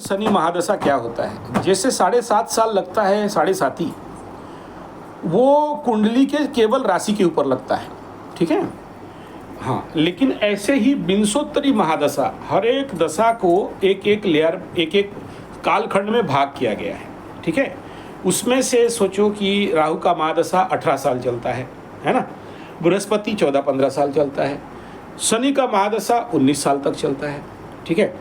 शनि महादशा क्या होता है, जैसे 7.5 साल लगता है, 7.5 वो कुंडली के केवल राशि के ऊपर लगता है, ठीक है। हाँ, लेकिन ऐसे ही विंशोत्तरी महादशा, हर एक दशा को एक एक लेयर, एक एक कालखंड में भाग किया गया है, ठीक है। उसमें से सोचो कि राहु का महादशा 18 साल चलता है ना। बृहस्पति 14-15 साल चलता है। शनि का महादशा 19 साल तक चलता है, ठीक है।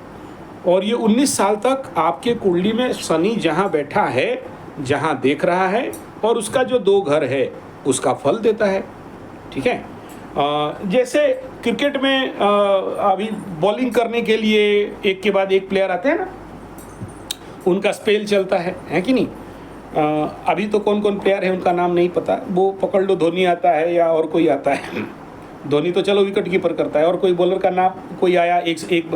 और ये 19 साल तक आपके कुंडली में शनि जहाँ बैठा है, जहाँ देख रहा है, और उसका जो 2 घर है उसका फल देता है, ठीक है। जैसे क्रिकेट में अभी बॉलिंग करने के लिए एक के बाद एक प्लेयर आते हैं ना, उनका स्पेल चलता है कि नहीं। अभी तो कौन कौन प्लेयर है उनका नाम नहीं पता, वो पकड़ लो, धोनी आता है या और कोई आता है। धोनी तो चलो विकेट कीपर करता है, और कोई बॉलर का नाम कोई आया, एक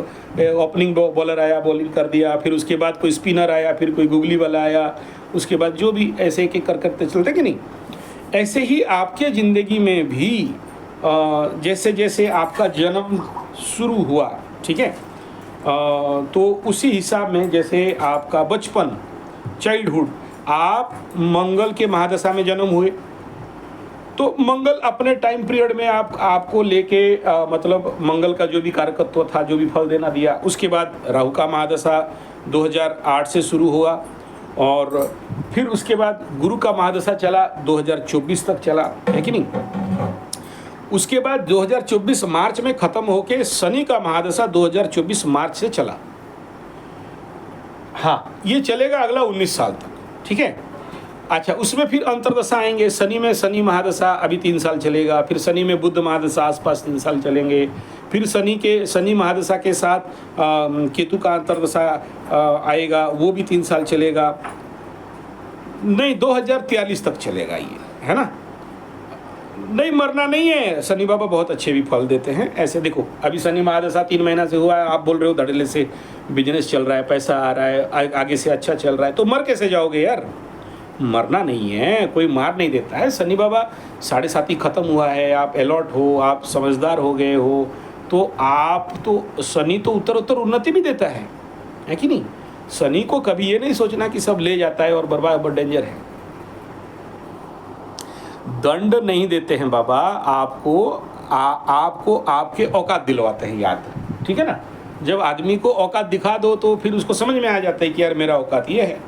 ओपनिंग बॉलर आया, बॉलिंग कर दिया, फिर उसके बाद कोई स्पिनर आया, फिर कोई गुगली वाला आया, उसके बाद जो भी ऐसे एक एक करते चलते कि नहीं। ऐसे ही आपके ज़िंदगी में भी जैसे जैसे आपका जन्म शुरू हुआ, ठीक है, तो उसी हिसाब में जैसे आपका बचपन, चाइल्डहुड, आप मंगल के महादशा में जन्म हुए, तो मंगल अपने टाइम पीरियड में आपको लेके मतलब मंगल का जो भी कारकत्व था, जो भी फल देना दिया। उसके बाद राहु का महादशा 2008 से शुरू हुआ, और फिर उसके बाद गुरु का महादशा चला 2024 तक चला, है कि नहीं। उसके बाद 2024 मार्च में ख़त्म होके शनि का महादशा 2024 मार्च से चला। हाँ, ये चलेगा अगला 19 साल तक, ठीक है। अच्छा, उसमें फिर अंतरदशा आएंगे। शनि में शनि महादशा अभी 3 साल चलेगा, फिर शनि में बुध महादशा आसपास 3 साल चलेंगे, फिर शनि महादशा के साथ केतु का अंतरदशा आएगा, वो भी 3 साल चलेगा। नहीं, 2043 तक चलेगा ये, है ना। नहीं, मरना नहीं है, शनि बाबा बहुत अच्छे भी फल देते हैं। ऐसे देखो, अभी शनि महादशा 3 महीना से हुआ है, आप बोल रहे हो धड़ल्ले से बिजनेस चल रहा है, पैसा आ रहा है, आगे से अच्छा चल रहा है, तो मर कैसे जाओगे यार। मरना नहीं है, कोई मार नहीं देता है। शनि बाबा 7.5 ख़त्म हुआ है, आप अलर्ट हो, आप समझदार हो गए हो, तो आप तो शनि तो उत्तर उन्नति भी देता है कि नहीं। शनि को कभी ये नहीं सोचना कि सब ले जाता है और बर्बाद डेंजर है। दंड नहीं देते हैं बाबा, आपको आपके औकात दिलवाते हैं याद, ठीक है ना। जब आदमी को औकात दिखा दो तो फिर उसको समझ में आ जाता है कि यार मेरा औकात ये है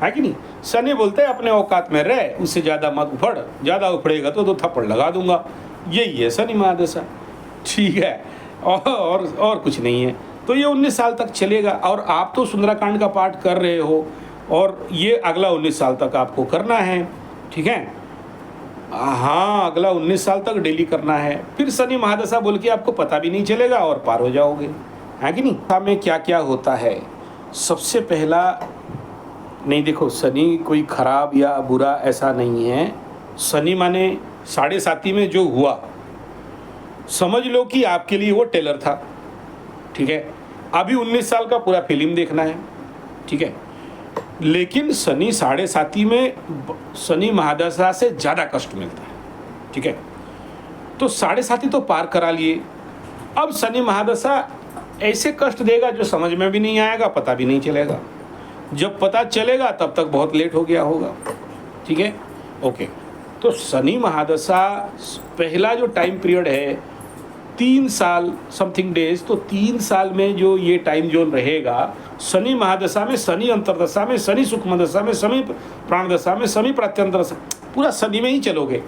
कि नहीं। शनि बोलते हैं अपने औकात में रह, उससे ज़्यादा मत उफड़, ज़्यादा उफड़ेगा तो थप्पड़ लगा दूंगा। यही है शनि महादशा, ठीक है, और कुछ नहीं है। तो ये 19 साल तक चलेगा, और आप तो सुंदराकांड का पाठ कर रहे हो, और ये अगला 19 साल तक आपको करना है, ठीक है। हाँ, अगला 19 साल तक डेली करना है। फिर शनि महादशा बोल के आपको पता भी नहीं चलेगा और पार हो जाओगे, है कि नहीं। में क्या क्या होता है, सबसे पहला, नहीं देखो, शनि कोई खराब या बुरा ऐसा नहीं है। शनि माने 7.5 में जो हुआ, समझ लो कि आपके लिए वो टेलर था, ठीक है। अभी 19 साल का पूरा फिल्म देखना है, ठीक है। लेकिन शनि 7.5 में शनि महादशा से ज़्यादा कष्ट मिलता है, ठीक है। तो 7.5 तो पार करा लिए, अब शनि महादशा ऐसे कष्ट देगा जो समझ में भी नहीं आएगा, पता भी नहीं चलेगा। जब पता चलेगा तब तक बहुत लेट हो गया होगा, ठीक है, ओके। तो शनि महादशा पहला जो टाइम पीरियड है 3 साल समथिंग डेज, तो 3 साल में जो ये टाइम जोन रहेगा, शनि महादशा में, शनि अंतरदशा में, शनि सूक्ष्म दशा में, शनि प्राण दशा में, शनि प्रात्यंतर दशा, पूरा शनि में ही चलोगे।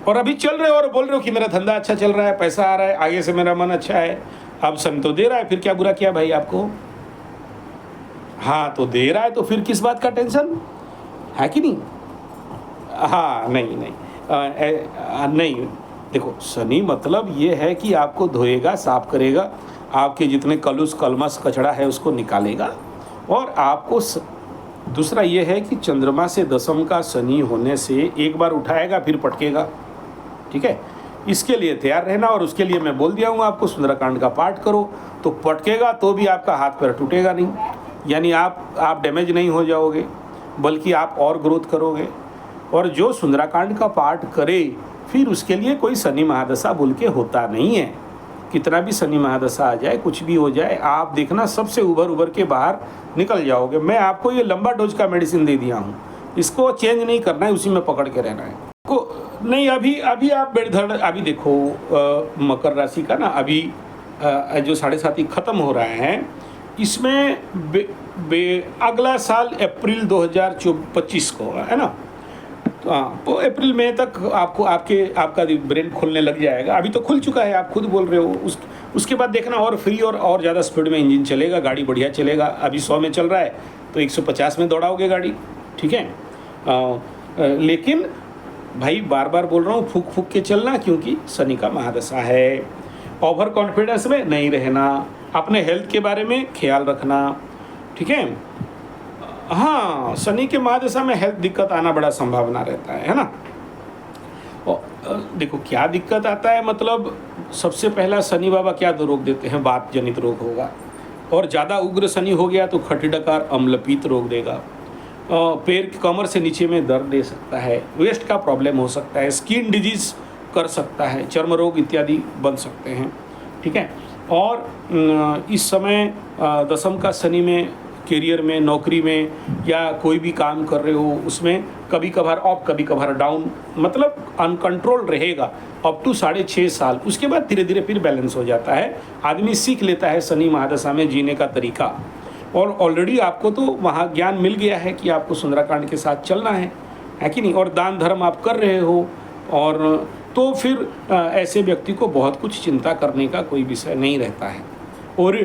और अभी चल रहे हो और बोल रहे हो कि मेरा धंधा अच्छा चल रहा है, पैसा आ रहा है, आगे से मेरा मन अच्छा है। अब शनि तो दे रहा है, फिर क्या बुरा किया भाई आपको। हाँ, तो दे रहा है तो फिर किस बात का टेंशन है कि नहीं। हाँ, नहीं, नहीं, देखो, शनि मतलब ये है कि आपको धोएगा, साफ करेगा, आपके जितने कलुष कलमस कचड़ा है उसको निकालेगा। और आपको दूसरा ये है कि चंद्रमा से दशम का शनि होने से एक बार उठाएगा फिर पटकेगा, ठीक है। इसके लिए तैयार रहना, और उसके लिए मैं बोल दिया हूँ आपको, सुंदरकांड का पाठ करो, तो पटकेगा तो भी आपका हाथ पैर टूटेगा नहीं, यानी आप डैमेज नहीं हो जाओगे, बल्कि आप और ग्रोथ करोगे। और जो सुंदराकांड का पाठ करे, फिर उसके लिए कोई शनि महादशा बोल के होता नहीं है, कितना भी शनि महादशा आ जाए, कुछ भी हो जाए, आप देखना सबसे उभर के बाहर निकल जाओगे। मैं आपको ये लंबा डोज का मेडिसिन दे दिया हूँ, इसको चेंज नहीं करना है, उसी में पकड़ के रहना है को नहीं। अभी आप बेड़धड़ अभी देखो मकर राशि का ना अभी जो 7.5 खत्म हो रहा है, इसमें अगला साल अप्रैल 2025 को है ना, तो हाँ, तो अप्रैल मई तक आपको आपका ब्रेन खुलने लग जाएगा। अभी तो खुल चुका है, आप खुद बोल रहे हो। उसके बाद देखना और फ्री और ज़्यादा स्पीड में इंजन चलेगा, गाड़ी बढ़िया चलेगा। अभी 100 में चल रहा है तो 150 में दौड़ाओगे गाड़ी, ठीक है। लेकिन भाई बार बार बोल रहा हूँ, फूक के चलना, क्योंकि शनि का महादशा है। ओवर कॉन्फिडेंस में नहीं रहना, अपने हेल्थ के बारे में ख्याल रखना, ठीक है। हाँ, शनि के महादशा में हेल्थ दिक्कत आना बड़ा संभावना रहता है ना। और देखो क्या दिक्कत आता है, मतलब सबसे पहला शनि बाबा क्या तो रोग देते हैं, वात जनित रोग होगा। और ज़्यादा उग्र शनि हो गया तो खट्टी डकार अम्लपीत रोग देगा। पैर कमर से नीचे में दर्द दे सकता है, वेस्ट का प्रॉब्लम हो सकता है, स्किन डिजीज़ कर सकता है, चर्म रोग इत्यादि बन सकते हैं, ठीक है। और इस समय दशम का शनि में करियर में, नौकरी में या कोई भी काम कर रहे हो उसमें कभी कभार अप कभी कभार डाउन, मतलब अनकंट्रोल रहेगा अप टू 6.5 साल। उसके बाद धीरे धीरे फिर बैलेंस हो जाता है, आदमी सीख लेता है शनि महादशा में जीने का तरीका। और ऑलरेडी आपको तो वहाँ ज्ञान मिल गया है कि आपको सुंदराकांड के साथ चलना है कि नहीं, और दान धर्म आप कर रहे हो, और तो फिर ऐसे व्यक्ति को बहुत कुछ चिंता करने का कोई विषय नहीं रहता है। और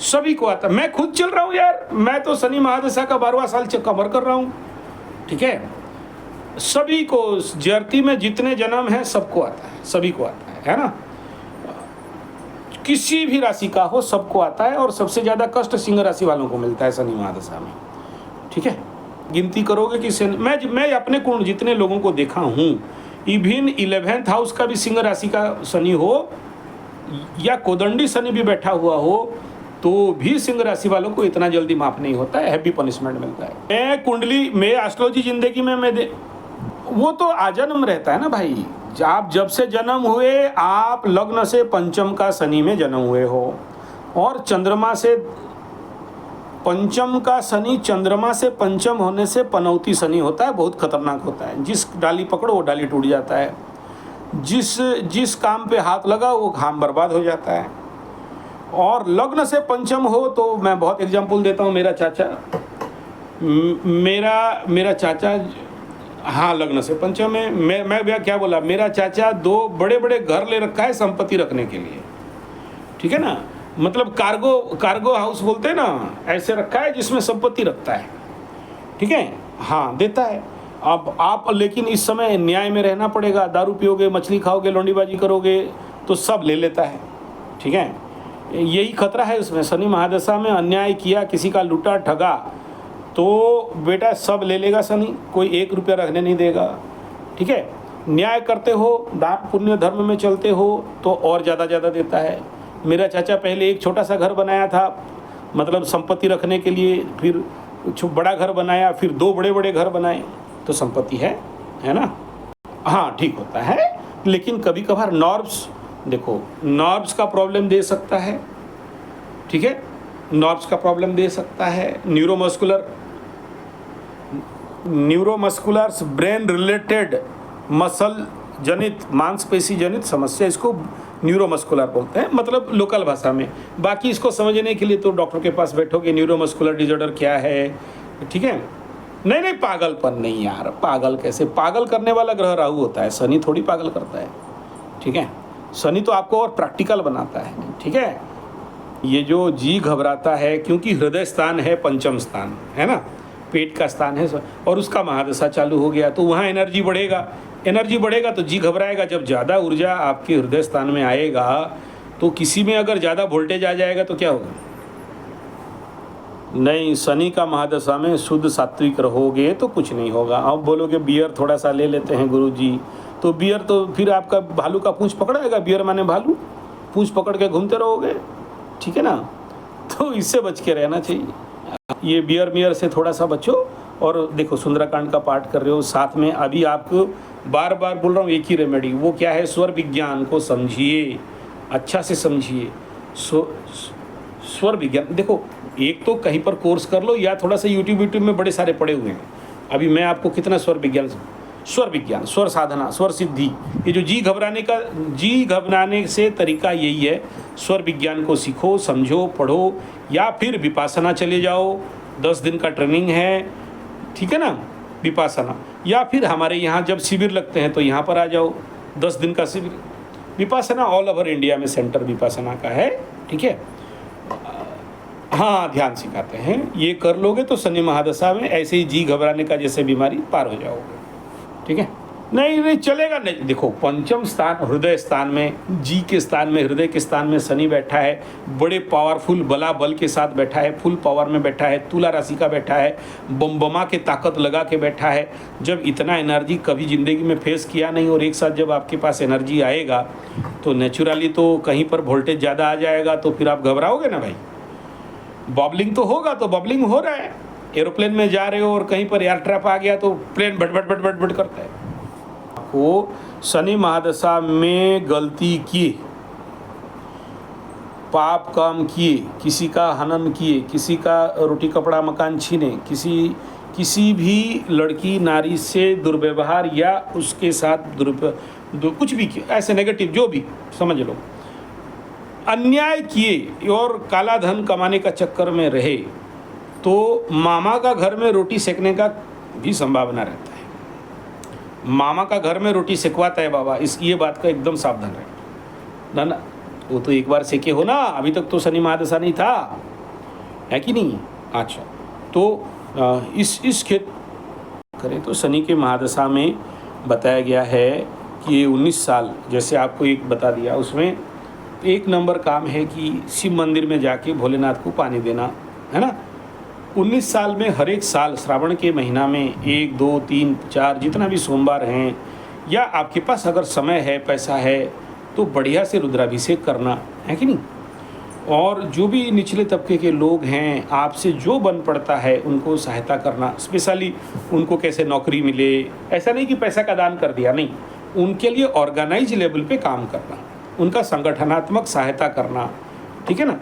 सभी को आता, मैं खुद चल रहा हूँ यार, मैं तो शनि महादशा का 12वां साल कवर कर रहा हूँ, ठीक है। सभी को जर्ती में जितने जन्म हैं सबको आता है, सभी को आता है ना, किसी भी राशि का हो सबको आता है। और सबसे ज़्यादा कष्ट सिंह राशि वालों को मिलता है शनि महादशा में, ठीक है। गिनती करोगे कि मैं अपने कुल जितने लोगों को देखा हूँ, इवन 11th हाउस का भी सिंह राशि का शनि हो या कोदंडी शनि भी बैठा हुआ हो, तो भी सिंह राशि वालों को इतना जल्दी माफ नहीं होता है, हैवी पनिशमेंट मिलता है। मैं कुंडली में एस्ट्रोलॉजी जिंदगी में वो तो आजन्म रहता है ना भाई। आप जब से जन्म हुए आप लग्न से पंचम का शनि में जन्म हुए हो, और चंद्रमा से पंचम का शनि, चंद्रमा से पंचम होने से पनौती शनि होता है, बहुत खतरनाक होता है। जिस डाली पकड़ो वो डाली टूट जाता है, जिस काम पे हाथ लगा वो काम बर्बाद हो जाता है। और लग्न से पंचम हो तो मैं बहुत एग्जांपल देता हूँ। मेरा चाचा हाँ लग्न से पंचम में, मैं क्या बोला, मेरा चाचा 2 बड़े घर ले रखा है संपत्ति रखने के लिए, ठीक है ना। मतलब कार्गो हाउस बोलते हैं ना, ऐसे रखा है जिसमें संपत्ति रखता है, ठीक है। हाँ देता है। अब आप लेकिन इस समय न्याय में रहना पड़ेगा, दारू पियोगे, मछली खाओगे, लौंडीबाजी करोगे तो सब ले लेता है, ठीक है। यही खतरा है उसमें। शनि महादशा में अन्याय किया, किसी का लूटा ठगा तो बेटा सब ले लेगा शनि, कोई 1 रुपया रखने नहीं देगा, ठीक है। न्याय करते हो, दान पुण्य धर्म में चलते हो तो और ज़्यादा देता है। मेरा चाचा पहले एक छोटा सा घर बनाया था, मतलब संपत्ति रखने के लिए, फिर बड़ा घर बनाया, फिर 2 बड़े घर बनाए, तो संपत्ति है ना। हाँ ठीक होता है, लेकिन कभी कभार नर्व्स का प्रॉब्लम दे सकता है, ठीक है। नर्व्स का प्रॉब्लम दे सकता है, न्यूरोमस्कुलर ब्रेन रिलेटेड मसल जनित, मांसपेशी जनित समस्या, इसको न्यूरोमस्कुलर बोलते हैं, मतलब लोकल भाषा में। बाकी इसको समझने के लिए तो डॉक्टर के पास बैठोगे, न्यूरोमस्कुलर डिसऑर्डर क्या है, ठीक है। नहीं पागलपन नहीं यार, पागल कैसे, पागल करने वाला ग्रह राहु होता है, शनि थोड़ी पागल करता है, ठीक है। शनि तो आपको और प्रैक्टिकल बनाता है, ठीक है। ये जो जी घबराता है, क्योंकि हृदय स्थान है पंचम स्थान, है ना, पेट का स्थान है, और उसका महादशा चालू हो गया तो वहाँ एनर्जी बढ़ेगा तो जी घबराएगा। जब ज़्यादा ऊर्जा आपके हृदय स्थान में आएगा तो किसी में अगर ज़्यादा वोल्टेज आ जाएगा तो क्या होगा। नहीं, शनि का महादशा में शुद्ध सात्विक रहोगे तो कुछ नहीं होगा। आप बोलोगे बियर थोड़ा सा ले लेते हैं गुरुजी, तो बियर तो फिर आपका भालू का पूंछ पकड़ाएगा, बियर माने भालू, पूंछ पकड़ के घूमते रहोगे, ठीक है ना। तो इससे बच के रहना चाहिए, ये बियर से थोड़ा सा बचो। और देखो सुंदराकांड का पाठ कर रहे हो, साथ में अभी आपको बार बार बोल रहा हूँ एक ही रेमेडी, वो क्या है, स्वर विज्ञान को समझिए, अच्छा से समझिए। स्वर विज्ञान देखो, एक तो कहीं पर कोर्स कर लो या थोड़ा सा यूट्यूब में बड़े सारे पड़े हुए हैं। अभी मैं आपको कितना स्वर विज्ञान, स्वर साधना, स्वर सिद्धि, ये जो जी घबराने से तरीका यही है। स्वर विज्ञान को सीखो, समझो, पढ़ो, या फिर विपासना चले जाओ, 10 दिन का ट्रेनिंग है, ठीक है ना, विपासना। या फिर हमारे यहाँ जब शिविर लगते हैं तो यहाँ पर आ जाओ, 10 दिन का शिविर विपासना, ऑल ओवर इंडिया में सेंटर विपासना का है, ठीक है। हाँ, ध्यान सिखाते हैं, ये कर लोगे तो शनि महादशा में ऐसे ही जी घबराने का जैसे बीमारी पार हो जाओगे, ठीक है। नहीं चलेगा नहीं। देखो, पंचम स्थान हृदय स्थान में, जी के स्थान में, हृदय के स्थान में शनि बैठा है, बड़े पावरफुल बल के साथ बैठा है, फुल पावर में बैठा है, तुला राशि का बैठा है, बम के ताकत लगा के बैठा है। जब इतना एनर्जी कभी ज़िंदगी में फेस किया नहीं, और एक साथ जब आपके पास एनर्जी आएगा तो नेचुरली तो कहीं पर वोल्टेज ज़्यादा आ जाएगा, तो फिर आप घबराओगे ना भाई। बॉबलिंग तो होगा, तो बॉबलिंग हो रहा है, एरोप्लेन में जा रहे हो और कहीं पर एयर ट्रैप आ गया तो प्लेन भट भट भट भट भट करता है। आपको शनि महादशा में गलती किए, पाप काम किए, किसी का हनन किए, किसी का रोटी कपड़ा मकान छीने, किसी भी लड़की नारी से दुर्व्यवहार या उसके साथ कुछ भी किया, ऐसे नेगेटिव जो भी समझ लो, अन्याय किए और काला धन कमाने का चक्कर में रहे, तो मामा का घर में रोटी सेकने का भी संभावना रहता है। मामा का घर में रोटी सेकवाता है बाबा, ये बात का एकदम सावधान रहे ना। वो तो एक बार सेके हो ना, अभी तक तो शनि महादशा नहीं था, है कि नहीं। अच्छा, तो इस क्षेत्र करें तो शनि के महादशा में बताया गया है कि ये 19 साल, जैसे आपको एक बता दिया, उसमें 1 नंबर काम है कि शिव मंदिर में जाके भोलेनाथ को पानी देना, है ना। 19 साल में हर एक साल श्रावण के महीना में 1, 2, 3, 4 जितना भी सोमवार हैं, या आपके पास अगर समय है, पैसा है, तो बढ़िया से रुद्राभिषेक करना, है कि नहीं। और जो भी निचले तबके के लोग हैं, आपसे जो बन पड़ता है उनको सहायता करना, स्पेशली उनको कैसे नौकरी मिले, ऐसा नहीं कि पैसा का दान कर दिया, नहीं, उनके लिए ऑर्गेनाइज लेवल पे काम करना, उनका संगठनात्मक सहायता करना, ठीक है ना।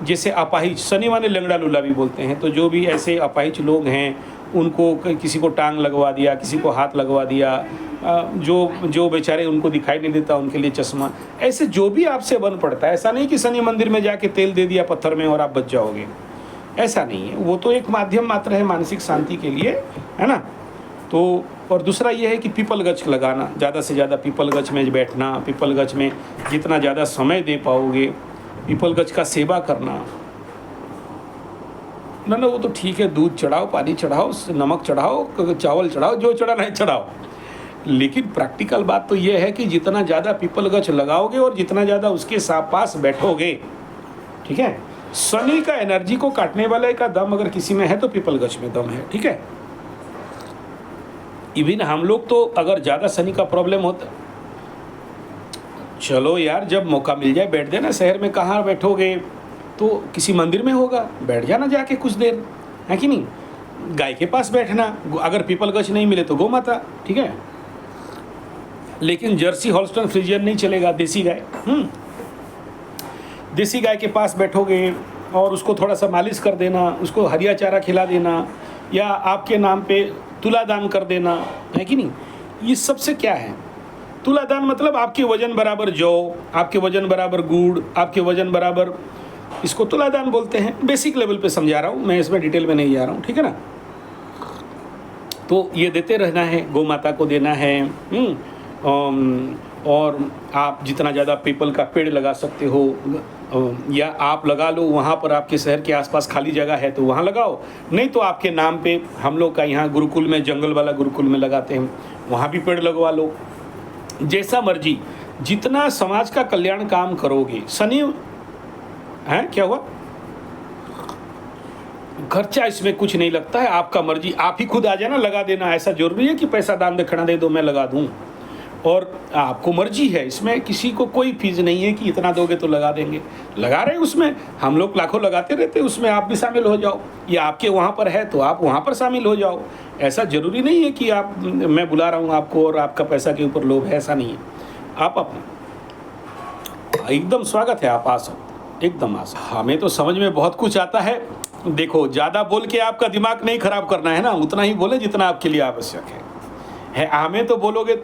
जैसे अपाहिज, शनि माने लंगड़ा लूला भी बोलते हैं, तो जो भी ऐसे अपाहिज लोग हैं उनको, किसी को टांग लगवा दिया, किसी को हाथ लगवा दिया, जो बेचारे उनको दिखाई नहीं देता उनके लिए चश्मा, ऐसे जो भी आपसे बन पड़ता है। ऐसा नहीं कि शनि मंदिर में जाके तेल दे दिया पत्थर में और आप बच जाओगे, ऐसा नहीं है। वो तो एक माध्यम मात्र है मानसिक शांति के लिए, है ना। तो और दूसरा ये है कि पीपल गछ लगाना, ज़्यादा से ज़्यादा पीपल गछ में बैठना, पीपल गछ में जितना ज़्यादा समय दे पाओगे, पीपल गछ का सेवा करना ना, वो तो ठीक है, दूध चढ़ाओ, पानी चढ़ाओ, नमक चढ़ाओ, चावल चढ़ाओ, जो चढ़ाना है चढ़ाओ, लेकिन प्रैक्टिकल बात तो ये है कि जितना ज़्यादा पीपल गछ लगाओगे और जितना ज़्यादा उसके पास बैठोगे, ठीक है, शनि का एनर्जी को काटने वाले का दम अगर किसी में है तो पीपल गछ में दम है, ठीक है। इवन हम लोग तो अगर ज़्यादा शनि का प्रॉब्लम होता, चलो यार, जब मौका मिल जाए बैठ देना। शहर में कहाँ बैठोगे, तो किसी मंदिर में होगा, बैठ जाना जाके कुछ देर, है कि नहीं। गाय के पास बैठना, अगर पीपल गछ नहीं मिले तो गौ माता, ठीक है। लेकिन जर्सी हॉल्स्टन फ्रीजियन नहीं चलेगा, देसी गाय। देसी गाय के पास बैठोगे और उसको थोड़ा सा मालिश कर देना, उसको हरिया चारा खिला देना, या आपके नाम पे तुला दान कर देना, है कि नहीं। ये सबसे क्या है, तुला दान मतलब आपके वजन बराबर जौ, आपके वजन बराबर गुड़, आपके वजन बराबर, इसको तुला दान बोलते हैं। बेसिक लेवल पे समझा रहा हूँ मैं, इसमें डिटेल में नहीं जा रहा हूँ, ठीक है ना। तो ये देते रहना है, गौ माता को देना है। और आप जितना ज़्यादा पीपल का पेड़ लगा सकते हो, या आप लगा लो, वहाँ पर आपके शहर के आसपास खाली जगह है तो वहाँ लगाओ, नहीं तो आपके नाम पे हम लोग का यहाँ गुरुकुल में, जंगल वाला गुरुकुल में लगाते हैं, वहाँ भी पेड़ लगवा लो, जैसा मर्जी। जितना समाज का कल्याण काम करोगे, शनि है क्या हुआ, खर्चा इसमें कुछ नहीं लगता है, आपका मर्जी, आप ही खुद आ जाना, लगा देना। ऐसा जरूरी है कि पैसा दान दक्षिणा दे दो मैं लगा दूं, और आपको मर्जी है, इसमें किसी को कोई फीस नहीं है कि इतना दोगे तो लगा देंगे। लगा रहे उसमें, हम लोग लाखों लगाते रहते, उसमें आप भी शामिल हो जाओ, या आपके वहाँ पर है तो आप वहाँ पर शामिल हो जाओ। ऐसा ज़रूरी नहीं है कि आप, मैं बुला रहा हूँ आपको और आपका पैसा के ऊपर लोभ है, ऐसा नहीं है। आप अपना एकदम स्वागत है, आप आ सकते, एकदम आ सकते। हमें तो समझ में बहुत कुछ आता है। देखो, ज़्यादा बोल के आपका दिमाग नहीं खराब करना है ना, उतना ही बोले जितना आपके लिए आवश्यक है। हमें तो बोलोगे